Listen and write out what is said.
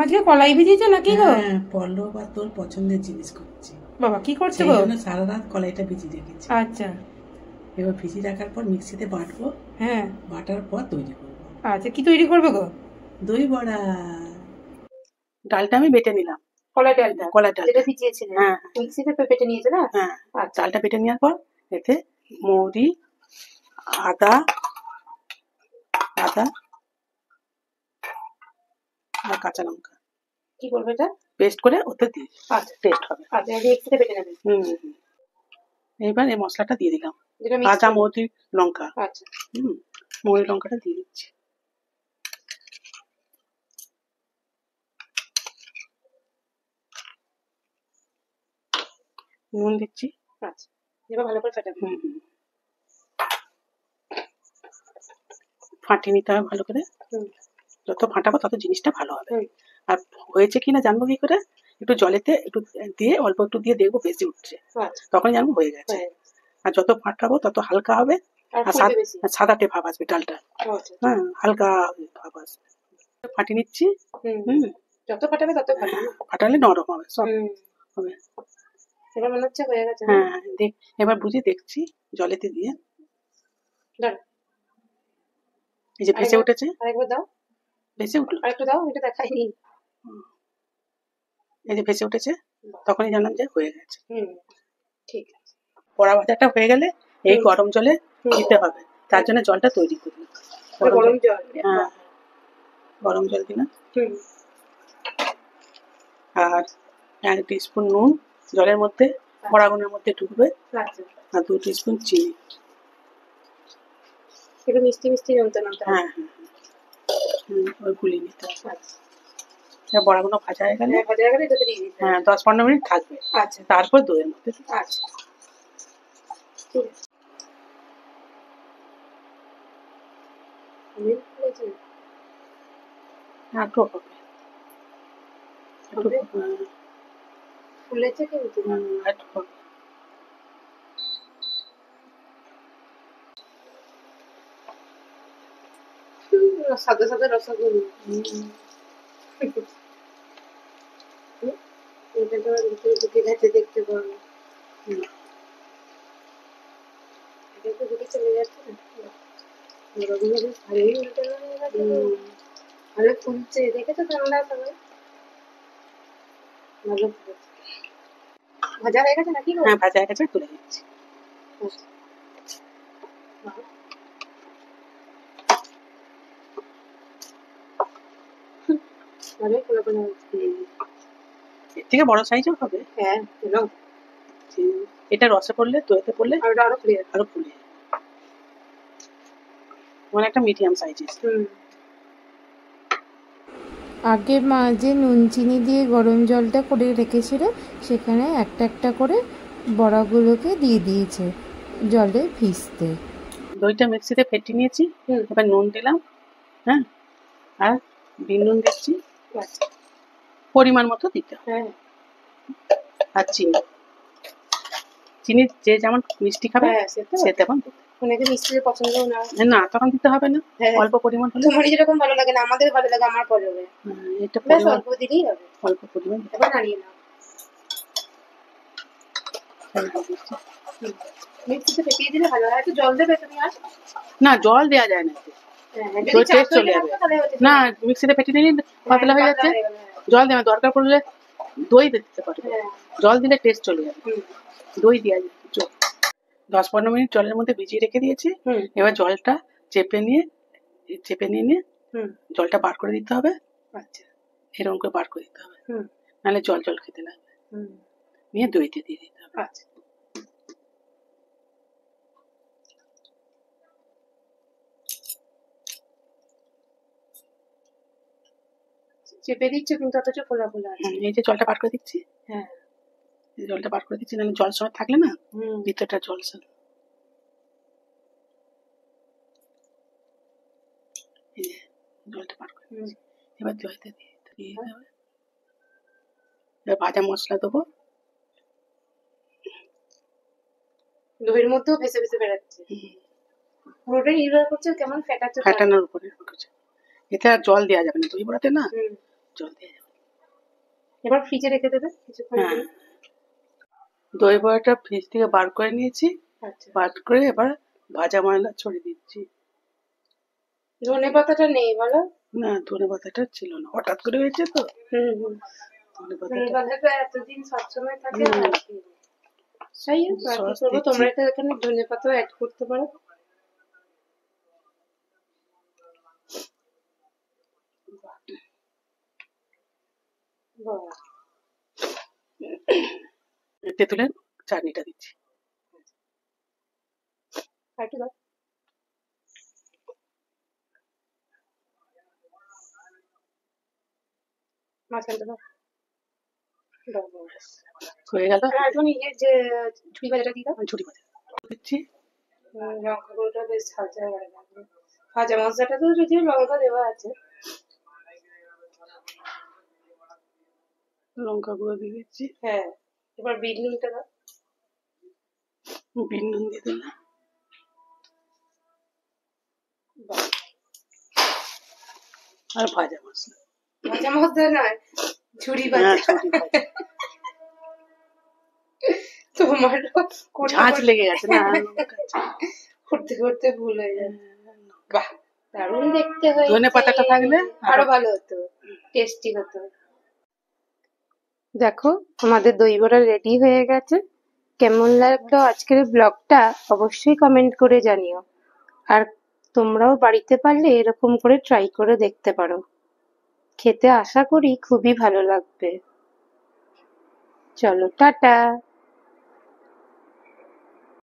আজকে কলাই ভিজিয়েছো নাকি গো? হ্যাঁ, পল্লব আর তোর পছন্দের জিনিস করছি। বাবা কি করছো সেই গো? জন্য সারা রাত কলাইটা ভিজিয়ে রেখেছি। আচ্ছা, এবার ভিজিয়ে রাখার পর মিক্সিতে বাটবো। হ্যাঁ, বাটার পর তৈরি করবো আচ্ছা কি তৈরি করবে গো? দই বড়া। ডালটা আমি বেটে নিলাম। কলাই ডালটা, কলাই ডালটা যেটা ভিজিয়েছিলে, হ্যাঁ মিক্সিতে বেটে নিয়েছে না? হ্যাঁ। আচ্ছা, ডালটা বেটে নেওয়ার পর এতে মৌরি, আদা আদা আর কাঁচা লঙ্কা কি করবে এটা? পেস্ট করে ওতে দিই। আচ্ছা, টেস্ট হবে। আচ্ছা মিক্সিতে বেটে নেবে। এইবার এই মশলাটা দিয়ে দিলাম, যেটা আদা মৌরি লঙ্কা। আচ্ছা, মৌরি লঙ্কাটা দিয়ে দিচ্ছি। নুন দিচ্ছি। আচ্ছা, এবার ভালো করে ফাটাবে। ফাটিয়ে নিতে হবে ভালো করে। যত ফাটাবো তত জিনিসটা ভালো হবে। আর হয়েছে কিনা জানবো কি করে, একটু জলেতে একটু দিয়ে অল্প একটু দিয়ে দেখবো ভেসে উঠছে, তখন জানবো হয়ে গেছে। আর যত ফাটাবো তত হালকা হবে আর সাদাটে ভাব আসবে ডালটা। হ্যাঁ, হালকা ভাব আসবে। ফাটিয়ে নিচ্ছি। যত ফাটাবে তত ভালো, ফাটালে নরম হবে, সব হবে। এবার মনে হচ্ছে হয়ে গেছে। হ্যাঁ, দেখ এবার বুঝে দেখছি জলেতে দিয়ে। এই যে ভেসে উঠেছে, আরেকবার দাও। ভেসে উঠলো, আরেকটু দাও, এটা দেখাইনি। এই যে ভেসে উঠেছে, তখনই জানলাম যে হয়ে গেছে। ঠিক আছে। বড়া ভাজাটা হয়ে গেলে এই গরম জলে দিতে হবে, তার জন্য জলটা তৈরি করি। গরম জল, হ্যাঁ গরম জল দিলাম। আর 1 টিস্পুন নুন জলের মধ্যে, বড়াগুলোর মধ্যে ঢুকবে। আর 2 টিস্পুন চিনি। একটু মিষ্টি মিষ্টি যন্ত্রণা। হ্যাঁ ওই গুলিয়ে নিতে হবে। বড়াগুলো ভাজা হয়ে গেলে হ্যাঁ 10-15 মিনিট থাকবে। আচ্ছা, তারপর দইয়ের মধ্যে। আচ্ছা ঠিক আছে। একটু হবে, ফুলেছে কিন্তু। একটু হবে। সাদা সাদা রসগোল্লা। এটা তো ঢুকে গেছে, দেখতে পারবো। এটা তো ঢুকে চলে যাচ্ছে না। ভালোই উল্টে ভালো ফুলছে, দেখেছো তোমরা সবাই? ভালো ফুলেছে। ভাজা হয়ে গেছে নাকি? হ্যাঁ ভাজা হয়ে গেছে, তুলে দিচ্ছি। এর থেকে বড় সাইজও হবে। হ্যাঁ, এটা রসে পড়লে, দইতে পড়লে আরো ফুলে মানে একটা মিডিয়াম সাইজের। আগে মা যে নুন চিনি দিয়ে গরম জলটা করে রেখেছিল, সেখানে একটা একটা করে বড়াগুলোকে দিয়ে দিয়েছে জলে ভিজতে। দইটা মিক্সিতে ফেটিয়ে নিয়েছি। এবার নুন দিলাম, হ্যাঁ, আর বিন নুন দিচ্ছি পরিমাণ মতো দিতে হবে। আর চিনি যে যেমন মিষ্টি খাবে সে তেমন। অনেকে মিষ্টি পছন্দ না তখন দিতে হবে না, অল্প পরিমাণ হলে। তোমার যেরকম ভালো লাগে না, আমাদের ভালো লাগে, আমার পরে হবে। এটা পরিমাণ অল্প দিলেই হবে, অল্প পরিমাণ। এবার নাড়িয়ে নাও। মিক্সিতে ফেটিয়ে দিলে ভালো হয়। একটু জল দেবে তুমি? আর না জল দেওয়া যায় না, দই টেস্ট চলে যাবে। না মিক্সিতে ফেটিয়ে দিলে পাতলা হয়ে যাচ্ছে, জল দেওয়া দরকার পড়লে দই দিতে পারবে। জল দিলে টেস্ট চলে যাবে, দই দেওয়া যায়। 10-15 মিনিট জলের মধ্যে ভিজিয়ে রেখে দিয়েছি। এবার জলটা চেপে নিয়ে জলটা বার করে দিতে হবে। আচ্ছা, এরকম করে বার করে দিতে হবে, নাহলে জল জল খেতে লাগবে। নিয়ে দইতে দিয়ে দিতে হবে। আচ্ছা, চেপে দিচ্ছ কিন্তু অথচ ফোলা ফোলা আছে। এই যে জলটা বার করে দিচ্ছি, হ্যাঁ জলটা বার করে দিচ্ছি, নাহলে জল সময় থাকলে না ভিতরটা জল সব। জলটা বার করে দিচ্ছি, এবার দইতে দিয়ে দিতে হবে। এবার ভাজা মশলা দেবো। দইয়ের মধ্যেও ভেসে ভেসে বেড়াচ্ছে। পুরোটাই নির্ভর করছে কেমন ফেটানোর উপরে। এতে আর জল দেওয়া যাবে না, দই বড়াতে না জল দেওয়া যাবে। এবার ফ্রিজে রেখে দেবে কিছুক্ষণ হ্যাঁ, জন্য। দই বড়াটা ফ্রিজ থেকে বার করে নিয়েছি। আচ্ছা, বার করে এবার ভাজা ময়দা ছড়িয়ে দিচ্ছি। ধনে পাতাটা নেই বলো? না, ধনে পাতাটা ছিল না, হঠাৎ করে হয়েছে তো। হুম হুম। ধনে ধনে পাতাটা পাতাটা এতদিন সবসময় থাকে হুম, আর কি। তাই হোক, আর কি সস করবো, দিচ্ছি। তোমরা এটা এখানে ধনে পাতাও অ্যাড করতে পারো। বাহ, তেঁতুলের চাটনিটা দিচ্ছি। আর একটু দাও। মাঝখানটা দাও। দাও, দাও। হয়ে গেল। আর একটু ইয়ে যে ঝুড়ি ভাজাটা দিয়ে দাও। ঝুড়ি ভাজা দিচ্ছি। লঙ্কা গুঁড়োটা বেশ ঝালঝাল লাগবে। ভাজা মশলাটা তো যদিও লঙ্কা দেওয়া আছে। লঙ্কা গুঁড়ো দিয়ে দিচ্ছি। হ্যাঁ, এবার বিট নুনটা দাও। বিট নুন দিয়ে দিলাম। বাহ, আর ভাজা মশলা। ভাজা মশলা নয়, ঝুড়ি হ্যাঁ, ভাজা। ঝুড়ি ভাজা। তোমারও করতে ঝাঁঝ করতে লেগে গেছে না, লঙ্কা ঝাল। করতে করতে ভুল হয়ে যায়। বাহ, দারুণ দেখতে হয়েছে। ধনে পাতাটা থাকলে আরো ভালো হতো, টেস্টি হতো। দেখো, আমাদের দই বড়া রেডি হয়ে গেছে। কেমন লাগলো আজকের ব্লগটা অবশ্যই কমেন্ট করে জানিও। আর তোমরাও বাড়িতে পারলে এরকম করে ট্রাই করে দেখতে পারো। খেতে আশা করি খুবই ভালো লাগবে। চলো, টাটা।